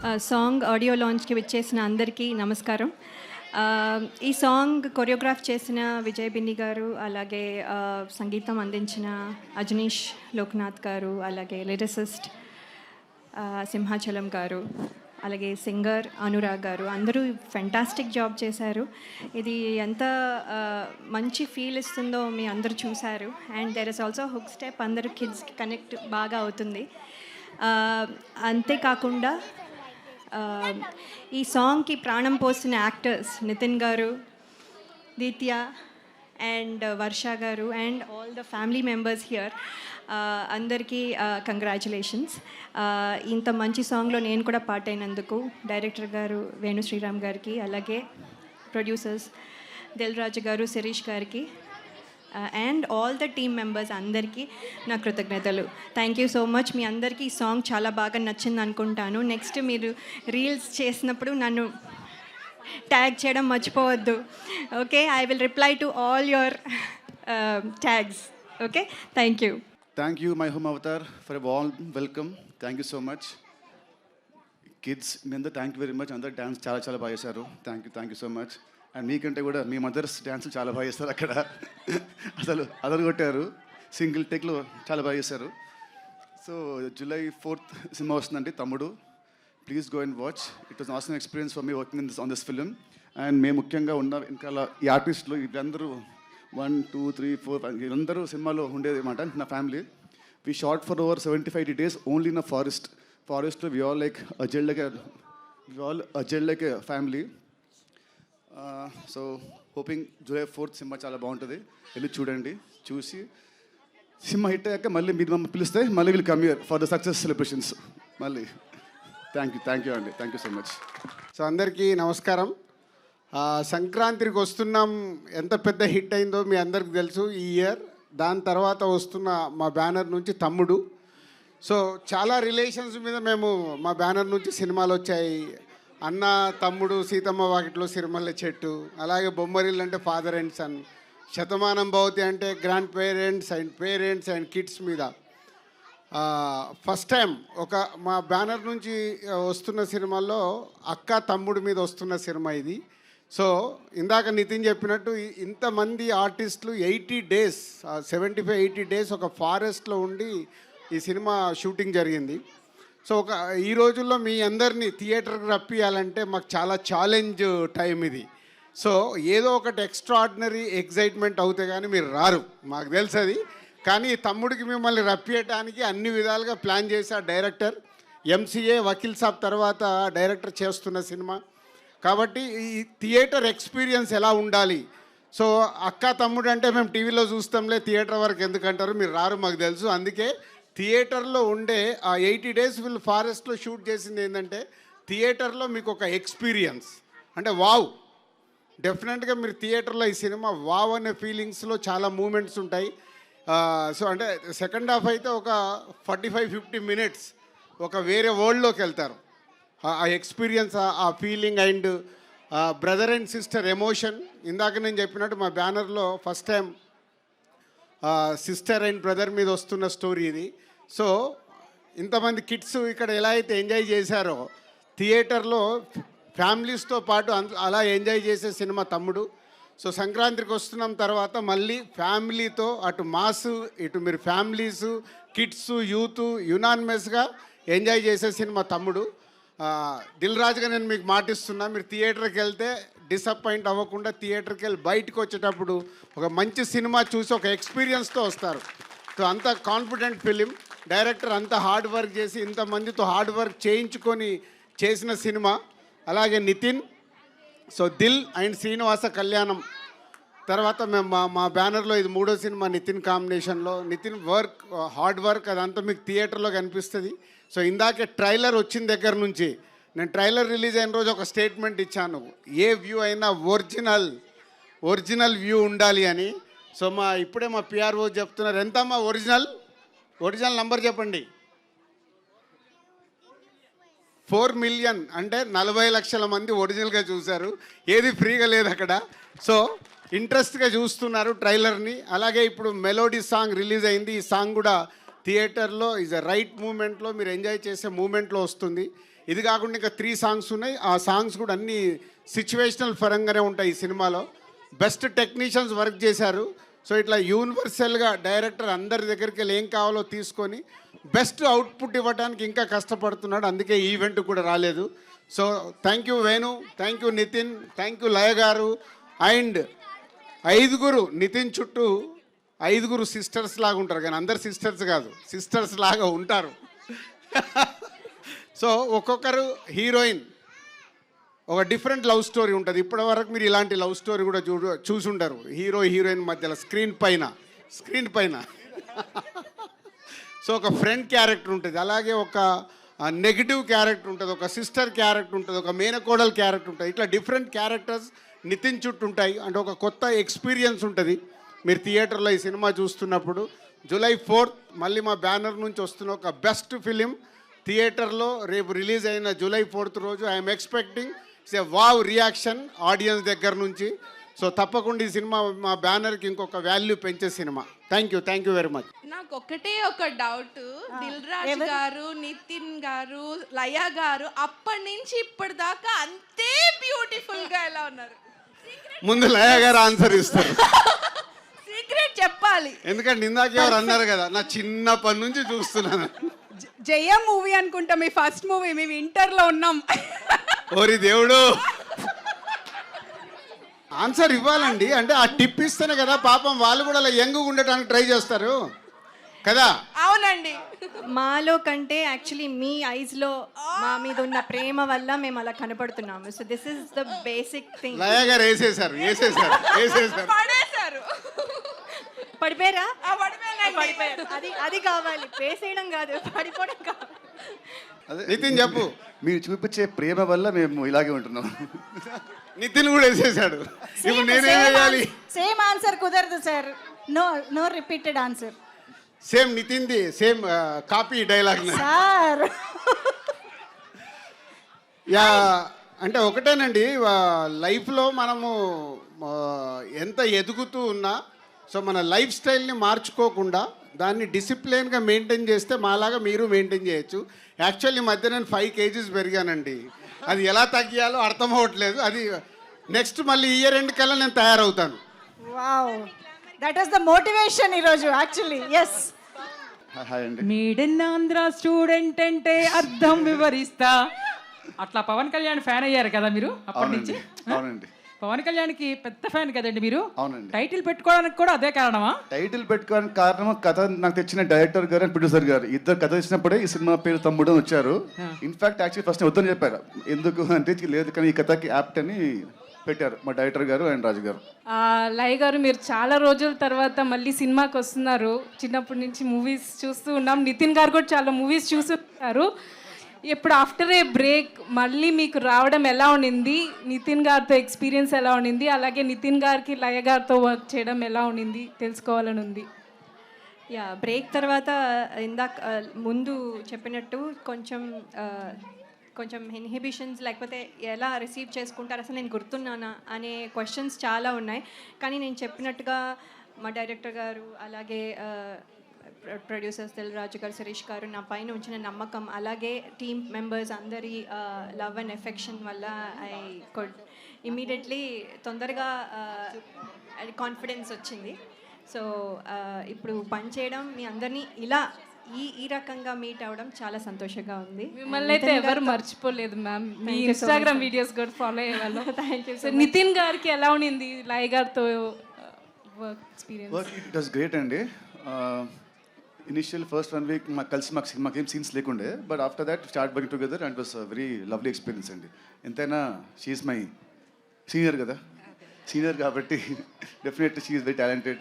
Song audio లాంచ్కి విచ్చేసిన అందరికీ నమస్కారం. ఈ సాంగ్ కొరియోగ్రాఫ్ చేసిన విజయ్ బిన్ని గారు, అలాగే సంగీతం అందించిన అజనీష్ లోక్నాథ్ గారు, అలాగే లిరిసిస్ట్ సింహాచలం గారు, అలాగే సింగర్ అనురాగ్ గారు, అందరూ ఫెంటాస్టిక్ జాబ్ చేశారు. ఇది ఎంత మంచి ఫీల్ ఇస్తుందో మీ అందరూ చూశారు. And there is also hook step, అందరూ కిడ్స్కి కనెక్ట్ బాగా అవుతుంది. అంతేకాకుండా ఈ సాంగ్కి ప్రాణం పోసిన యాక్టర్స్ నితిన్ గారు, దీత్య అండ్ వర్ష గారు and all the family members here, అందరికీ కంగ్రాచులేషన్స్. ఇంత మంచి సాంగ్లో నేను కూడా పార్ట్ అయినందుకు డైరెక్టర్ గారు వేణు శ్రీరామ్ గారికి, అలాగే ప్రొడ్యూసర్స్ దిల్ రాజు గారు, శిరీష్ గారికి and all the team members అందరికీ నా కృతజ్ఞతలు. Thank you so much. మీ అందరికీ ఈ సాంగ్ చాలా బాగా నచ్చింది అనుకుంటాను. నెక్స్ట్ మీరు రీల్స్ చేసినప్పుడు నన్ను ట్యాగ్ చేయడం మర్చిపోవద్దు. Okay, I will reply to all your tags. Okay, thank you. Thank you, my home avatar, for a warm welcome. Thank you so much. Kids, మీ అందరూ థ్యాంక్ యూ వెరీ మచ్. అందరు dance చాలా బాగా చేశారు. Thank you so much. And మీకంటే కూడా మీ mothers డ్యాన్సులు చాలా బాగా చేస్తారు. అక్కడ అసలు అదలు కొట్టారు. సింగిల్ టేక్లో చాలా బాగా చేశారు. సో July 4th సినిమా వస్తుందండి, తమ్ముడు. Please go and watch. It was awesome experience for me working on this film. And మేము ముఖ్యంగా ఉన్న వెనకాల ఈ ఆర్టిస్టులు వీళ్ళందరూ 1, 2, 3, 4 వీళ్ళందరూ సినిమాలో ఉండేది అనమాట. నా family. We shot for over 75 days only in a ఫారెస్ట్లో. We all like aged like a family. So hoping July 4th సినిమా చాలా బాగుంటుంది. వెళ్ళి చూడండి. చూసి సినిమా హిట్ అయ్యాక మళ్ళీ మీరు మమ్మల్ని పిలిస్తే మళ్ళీ will come here for the success celebrations మళ్ళీ. థ్యాంక్ యూ అండి. Thank you so much. So అందరికీ నమస్కారం. సంక్రాంతికి వస్తున్నాం ఎంత పెద్ద హిట్ అయిందో మీ అందరికి తెలుసు ఈ ఇయర్. దాని తర్వాత వస్తున్న మా బ్యానర్ నుంచి తమ్ముడు. సో చాలా రిలేషన్స్ మీద మేము మా బ్యానర్ నుంచి సినిమాలు వచ్చాయి. అన్న, తమ్ముడు, సీతమ్మ వాకిట్లో సిరిమల్లె చెట్టు, అలాగే బొమ్మరిల్లు అంటే father and sun, Shatamanam Bhavati అంటే గ్రాండ్ పేరెంట్స్ అండ్ కిడ్స్ మీద. ఫస్ట్ టైం ఒక మా బ్యానర్ నుంచి వస్తున్న సినిమాల్లో అక్క తమ్ముడు మీద వస్తున్న సినిమా ఇది. సో ఇందాక నితిన్ చెప్పినట్టు ఇంతమంది ఆర్టిస్టులు 80 days 75-80 days ఒక ఫారెస్ట్లో ఉండి ఈ సినిమా షూటింగ్ జరిగింది. సో ఈ రోజుల్లో మీ అందరినీ థియేటర్కి రప్పియాలంటే మాకు చాలా ఛాలెంజ్ టైం ఇది. సో ఏదో ఒకటి ఎక్స్ట్రాడినరీ ఎగ్జైట్మెంట్ అవుతే కానీ మీరు రారు, మాకు తెలుసు అది. కానీ తమ్ముడికి మిమ్మల్ని రప్పియటానికి అన్ని విధాలుగా ప్లాన్ చేసే డైరెక్టర్. MCA వకీల్ సాబ్ తర్వాత డైరెక్టర్ చేస్తున్న సినిమా కాబట్టి ఈ థియేటర్ ఎక్స్పీరియన్స్ ఎలా ఉండాలి. సో అక్క తమ్ముడు అంటే మేము టీవీలో చూస్తాంలే, థియేటర్ వరకు ఎందుకంటారు, మీరు రారు మాకు తెలుసు. అందుకే థియేటర్లో ఉండే ఆ 80 days వీళ్ళు ఫారెస్ట్లో షూట్ చేసింది ఏంటంటే థియేటర్లో మీకు ఒక ఎక్స్పీరియన్స్ అంటే వావ్. డెఫినెట్గా మీరు థియేటర్లో ఈ సినిమా వావ్ అనే ఫీలింగ్స్లో చాలా మూమెంట్స్ ఉంటాయి. సో అంటే సెకండ్ హాఫ్ అయితే ఒక 45-50 minutes ఒక వేరే వరల్డ్లోకి వెళ్తారు. ఆ ఎక్స్పీరియన్స్, ఆ feeling and brother and sister emotion. ఇందాక నేను చెప్పినట్టు మా బ్యానర్లో first time sister and brother మీద వస్తున్న స్టోరీ ఇది. సో ఇంతమంది కిడ్స్ ఇక్కడ ఎలా అయితే ఎంజాయ్ చేశారో థియేటర్లో ఫ్యామిలీస్తో పాటు అలా ఎంజాయ్ చేసే సినిమా తమ్ముడు. సో సంక్రాంతికి వస్తున్నాం తర్వాత మళ్ళీ ఫ్యామిలీతో అటు మాస్ ఇటు మీరు ఫ్యామిలీసు కిడ్స్ యూత్ యునానిమస్గా ఎంజాయ్ చేసే సినిమా తమ్ముడు. దిల్ రాజుగా నేను మీకు మాటిస్తున్నా, మీరు థియేటర్కి వెళ్తే డిసప్పాయింట్ అవ్వకుండా థియేటర్కి వెళ్ళి బయటకు వచ్చేటప్పుడు ఒక మంచి సినిమా చూసి ఒక ఎక్స్పీరియన్స్తో వస్తారు. సో అంత కాన్ఫిడెంట్ ఫిలిం. డైరెక్టర్ అంత హార్డ్ వర్క్ చేసి ఇంతమందితో హార్డ్ వర్క్ చేయించుకొని చేసిన సినిమా. అలాగే నితిన్. సో దిల్ అండ్ శ్రీనివాస కళ్యాణం తర్వాత మేము మా బ్యానర్లో ఇది 3వ సినిమా నితిన్ కాంబినేషన్లో. నితిన్ వర్క్, హార్డ్ వర్క్ అదంతా మీకు థియేటర్లో కనిపిస్తుంది. సో ఇందాకే ట్రైలర్ వచ్చిన దగ్గర నుంచి నేను ట్రైలర్ రిలీజ్ అయిన రోజు ఒక స్టేట్మెంట్ ఇచ్చాను, ఏ వ్యూ అయినా ఒరిజినల్ వ్యూ ఉండాలి అని. సో ఇప్పుడే మా PRO చెప్తున్నారు, ఎంతమ్మా ఒరిజినల్ నంబర్ చెప్పండి. 4 million అంటే 40 లక్షల మంది ఒరిజినల్గా చూశారు. ఏది ఫ్రీగా లేదు అక్కడ. సో ఇంట్రెస్ట్గా చూస్తున్నారు ట్రైలర్ని. అలాగే ఇప్పుడు మెలోడీ సాంగ్ రిలీజ్ అయింది. ఈ సాంగ్ కూడా థియేటర్లో ఈజ్ అ రైట్ మూమెంట్లో మీరు ఎంజాయ్ చేసే మూమెంట్లో వస్తుంది. ఇది కాకుండా ఇంకా 3 సాంగ్స్ ఉన్నాయి. ఆ సాంగ్స్ కూడా అన్ని సిచ్యువేషనల్ పరంగానే ఉంటాయి ఈ సినిమాలో. బెస్ట్ టెక్నీషియన్స్ వర్క్ చేశారు. సో ఇట్లా యూనివర్సల్గా డైరెక్టర్ అందరి దగ్గరికి వెళ్ళి ఏం కావాలో తీసుకొని బెస్ట్ అవుట్పుట్ ఇవ్వడానికి ఇంకా కష్టపడుతున్నాడు. అందుకే ఈ ఈవెంట్ కూడా రాలేదు. So thank you Venu, thank you Nitin, thank you Laya గారు. అండ్ 5 నితిన్ చుట్టూ 5 సిస్టర్స్ లాగా ఉంటారు, కానీ అందరు సిస్టర్స్ కాదు, సిస్టర్స్ లాగా ఉంటారు. సో ఒక్కొక్కరు హీరోయిన్ ఒక డిఫరెంట్ లవ్ స్టోరీ ఉంటుంది. ఇప్పటి వరకు మీరు ఇలాంటి లవ్ స్టోరీ కూడా చూసుంటారు, హీరో హీరోయిన్ మధ్యలో స్క్రీన్ పైన. సో ఒక ఫ్రెండ్ క్యారెక్టర్ ఉంటుంది, అలాగే ఒక నెగిటివ్ క్యారెక్టర్ ఉంటుంది, ఒక సిస్టర్ క్యారెక్టర్ ఉంటుంది, ఒక మేనకోడల్ క్యారెక్టర్ ఉంటుంది. ఇట్లా డిఫరెంట్ క్యారెక్టర్స్ నితిన్ చుట్టూ ఉంటాయి. అంటే ఒక కొత్త ఎక్స్పీరియన్స్ ఉంటుంది మీరు థియేటర్లో ఈ సినిమా చూస్తున్నప్పుడు. July 4th మళ్ళీ మా బ్యానర్ నుంచి వస్తున్న ఒక బెస్ట్ ఫిలిం థియేటర్లో రేపు రిలీజ్ అయిన July 4th రోజు I'm expecting it's a wow reaction audience దగ్గర నుంచి. సో తప్పకుండా ఈ సినిమా మా బ్యానర్కి ఇంకొక వాల్యూ పెంచే cinema. Thank you very much. నాకు ఒకటే ఒక డౌట్, దిల్ రాజు గారు, నితిన్ గారు, లయ గారు అప్పటి నుంచి ఇప్పటిదాకా అంతే బ్యూటిఫుల్ గా ఎలా ఉన్నారు? ముందు లయ గారు ఆన్సర్ ఇస్తారు. సీక్రెట్ చెప్పాలి. ఎందుకంటే ఇందాక ఎవరు అన్నారు కదా, నా చిన్నప్పటి నుంచి చూస్తున్నాను. జయ మూవీ అనుకుంటా మీ ఫస్ట్ మూవీ, మేము ఇంటర్లో ఉన్నాం. ఓరి దేవుడు, ఆన్సర్ ఇవ్వాలండి. అంటే ఆ టిప్ ఇస్తేనే కదా పాపం వాళ్ళు కూడా అలా యంగ్గా ఉండటానికి ట్రై చేస్తారు కదా. అవునండి. మాలో కంటే యాక్చువల్లీ మీ ఐస్లో మా మీద ఉన్న ప్రేమ వల్ల మేము అలా కనపడుతున్నాము. So this is the basic thing. Laya గారు వేసేసారు. పడేశారు. పడిపోయారా? పడిపోయారు. అది కావాలి, పేసేయడం కాదు, పడిపోవడం కావాలి. నితిన్ చెప్పు. మీరు చూపించే ప్రేమ వల్ల మేము ఇలాగే ఉంటున్నాం. నితిన్ కూడా వేసేసాడు. ఇప్పుడు నేనేం చేయాలి? సేమ్ ఆన్సర్ కుదరదు sir. No repeated answer. Same నితిన్ది same copy dialogue sir. Ya, అంటే ఒకటేనండి, లైఫ్లో మనము ఎంత ఎదుగుతూ ఉన్నా సో మన లైఫ్ స్టైల్ని మార్చుకోకుండా దాన్ని డిసిప్లిన్గా మెయింటైన్ చేస్తే మాలాగా మీరు మెయింటైన్ చేయొచ్చు. యాక్చువల్లీ మధ్య నేను 5 kgs పెరిగానండి. అది ఎలా తగ్గియాలో అర్థం అవ్వట్లేదు. అది నెక్స్ట్ మళ్ళీ ఇయర్ ఎండ్ కల్లా నేను తయారవుతాను. Wow, that is the motivation ఈరోజు యాక్చువల్లీ. ఎస్. హాయ్ అండి. మీడన్ ఆంధ్ర స్టూడెంట్ అంటే అర్థం వివరిస్తా. అట్లా పవన్ కళ్యాణ్ ఫ్యాన్ అయ్యారు కదా మీరు అప్పటి నుంచి? అవునండి. పవన్ కళ్యాణ్కి పెద్ద ఫ్యాన్ కదండి మీరు. అవునండి. టైటిల్ పెట్టుకోవడానికి కూడా అదే కారణమా? టైటిల్ పెట్టుకోవడానికి కారణం కథ నాకు తెచ్చిన డైరెక్టర్ గారు అండ్ ప్రొడ్యూసర్ గారు ఇద్దరు కథ ఇచ్చినప్పుడే ఈ సినిమా పేరు తమ్ముడు అని వచ్చారు. ఇన్ఫాక్ట్ యాక్చువల్లీ ఫస్ట్ వద్దని చెప్పారు. ఎందుకు అంటే లేదు కానీ ఈ కథకి యాప్ట్ అని పెట్టారు మా డైరెక్టర్ గారు అండ్ రాజు గారు. లయ గారు, మీరు చాలా రోజుల తర్వాత మళ్ళీ సినిమాకి వస్తున్నారు. చిన్నప్పటి నుంచి మూవీస్ చూస్తూ ఉన్నాం. నితిన్ గారు కూడా చాలా మూవీస్ చూస్తున్నారు. ఇప్పుడు ఆఫ్టర్ ఏ బ్రేక్ మళ్ళీ మీకు రావడం ఎలా ఉండింది? నితిన్ గారితో ఎక్స్పీరియన్స్ ఎలా ఉండింది? అలాగే నితిన్ గారికి లయ గారితో వర్క్ చేయడం ఎలా ఉండింది తెలుసుకోవాలని ఉంది. యా, బ్రేక్ తర్వాత ఇందాక ముందు చెప్పినట్టు కొంచెం ఇన్హిబిషన్స్ లేకపోతే ఎలా రిసీవ్ చేసుకుంటారు, అసలు నేను గుర్తున్నానా అనే క్వశ్చన్స్ చాలా ఉన్నాయి. కానీ నేను చెప్పినట్టుగా మా డైరెక్టర్ గారు అలాగే ప్రొడ్యూసర్స్ దిల్ రాజు గారు, శిరీష్ గారు నా పైన ఉంచిన నమ్మకం, అలాగే టీమ్ మెంబర్స్ అందరి లవ్ అండ్ ఎఫెక్షన్ వల్ల ఐ కుడ్ ఇమీడియట్లీ తొందరగా కాన్ఫిడెన్స్ వచ్చింది. సో ఇప్పుడు పని చేయడం మీ అందరినీ ఇలా ఈ రకంగా మీట్ అవ్వడం చాలా సంతోషంగా ఉంది. మిమ్మల్ని అయితే ఎవరు మర్చిపోలేదు మ్యామ్. మీ ఇన్స్టాగ్రామ్ వీడియోస్ కూడా ఫాలో అయ్యేవాళ్ళం. Thank you. సో నితిన్ గారికి ఎలా ఉండింది లయ గారితో work experience? It was great అండి. ఇనిషియల్ ఫస్ట్ 1 week మాకేం సీన్స్ లేకుండే, but after that start working together and was very lovely experience అండి. ఎంతైనా షీఈస్ మై సీనియర్ కదా, సీనియర్ కాబట్టి definitely she is very talented.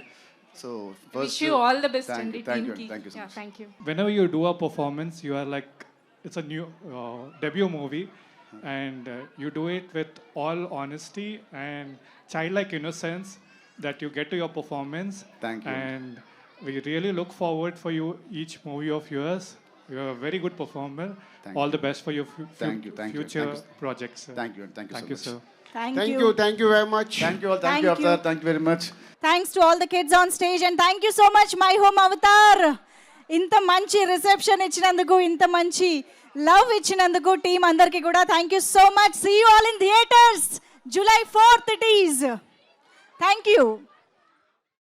So first, wish you all the best and thank you so much. Thank you. Whenever you do a performance, you are like, it's a new debut movie, and you do it with all honesty and childlike innocence that you get to your performance. Thank you. And we really look forward for you each movie of yours. You are a very good performer. All the best for your future projects. Sir. Thank you so much. Sir. Thank you very much. Thank you all. Thank you Avatar. Thank you very much. Thanks to all the kids on stage and thank you so much My Home Avatar. ఇంత మంచి reception ఇచ్చినందుకు, ఇంత మంచి love ఇచ్చినందుకు team అందరికీ కూడా thank you so much. See you all in theatres July 4th it is. Thank you.